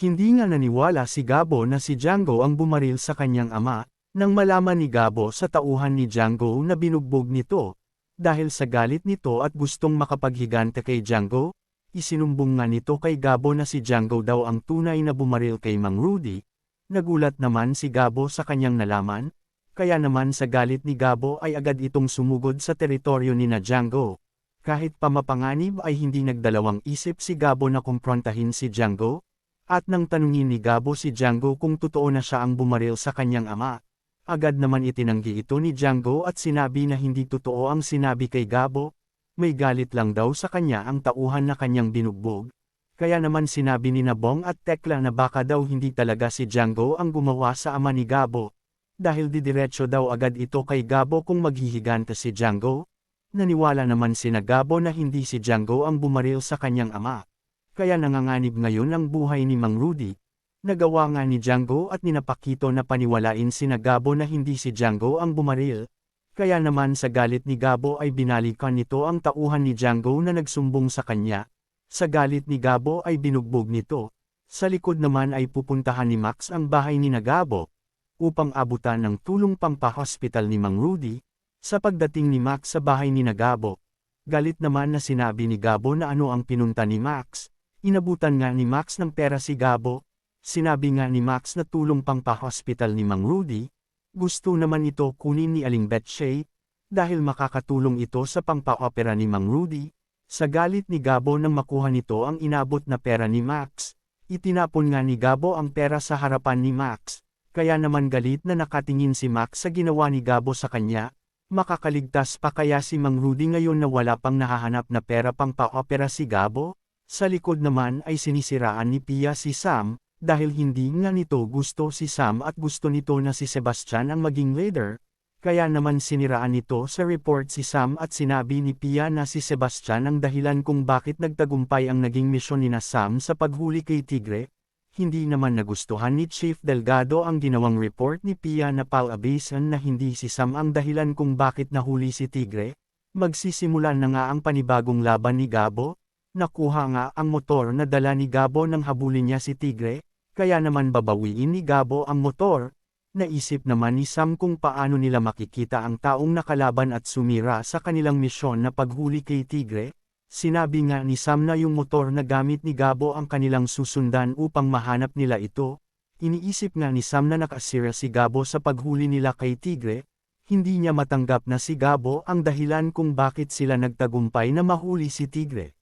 Hindi nga naniwala si Gabo na si Django ang bumaril sa kanyang ama, nang malaman ni Gabo sa tauhan ni Django na binugbog nito. Dahil sa galit nito at gustong makapaghigante kay Django, isinumbong nga nito kay Gabo na si Django daw ang tunay na bumaril kay Mang Rudy. Nagulat naman si Gabo sa kanyang nalaman, kaya naman sa galit ni Gabo ay agad itong sumugod sa teritoryo ni na Django. Kahit pa mapanganib ay hindi nagdalawang isip si Gabo na kumprontahin si Django, at nang tanungin ni Gabo si Django kung totoo na siya ang bumaril sa kanyang ama. Agad naman itinanggi ito ni Django at sinabi na hindi totoo ang sinabi kay Gabo, may galit lang daw sa kanya ang tauhan na kanyang binugbog. Kaya naman sinabi ni Bong at Tekla na baka daw hindi talaga si Django ang gumawa sa ama ni Gabo. Dahil didiretso daw agad ito kay Gabo kung maghihigante si Django. Naniwala naman sina Gabo na hindi si Django ang bumaril sa kanyang ama. Kaya nanganganib ngayon ang buhay ni Mang Rudy. Nagawa nga ni Django at ni Pakito na paniwalain sina Gabo na hindi si Django ang bumaril. Kaya naman sa galit ni Gabo ay binalikan nito ang tauhan ni Django na nagsumbong sa kanya. Sa galit ni Gabo ay binugbog nito. Sa likod naman ay pupuntahan ni Max ang bahay ni Gabo, upang abutan ng tulong pampahospital ni Mang Rudy. Sa pagdating ni Max sa bahay ni Gabo, galit naman na sinabi ni Gabo na ano ang pinunta ni Max. Inabutan nga ni Max ng pera si Gabo. Sinabi nga ni Max na tulong pampahospital ni Mang Rudy. Gusto naman ito kunin ni Aling Betchay, dahil makakatulong ito sa pangpa-opera ni Mang Rudy. Sa galit ni Gabo nang makuha nito ang inabot na pera ni Max, itinapon nga ni Gabo ang pera sa harapan ni Max. Kaya naman galit na nakatingin si Max sa ginawa ni Gabo sa kanya. Makakaligtas pa kaya si Mang Rudy ngayon na wala pang nahahanap na pera pang pa-opera si Gabo? Sa likod naman ay sinisiraan ni Pia si Sam, dahil hindi nga nito gusto si Sam at gusto nito na si Sebastian ang maging leader. Kaya naman siniraan nito sa report si Sam at sinabi ni Pia na si Sebastian ang dahilan kung bakit nagtagumpay ang naging misyon ni na Sam sa paghuli kay Tigre. Hindi naman nagustuhan ni Chief Delgado ang ginawang report ni Pia na palabisan na hindi si Sam ang dahilan kung bakit nahuli si Tigre. Magsisimulan na nga ang panibagong laban ni Gabo. Nakuha nga ang motor na dala ni Gabo nang habulin niya si Tigre, kaya naman babawiin ni Gabo ang motor. Naisip naman ni Sam kung paano nila makikita ang taong nakalaban at sumira sa kanilang misyon na paghuli kay Tigre. Sinabi nga ni Sam na yung motor na gamit ni Gabo ang kanilang susundan upang mahanap nila ito. Iniisip nga ni Sam na nakasira si Gabo sa paghuli nila kay Tigre. Hindi niya matanggap na si Gabo ang dahilan kung bakit sila nagtagumpay na mahuli si Tigre.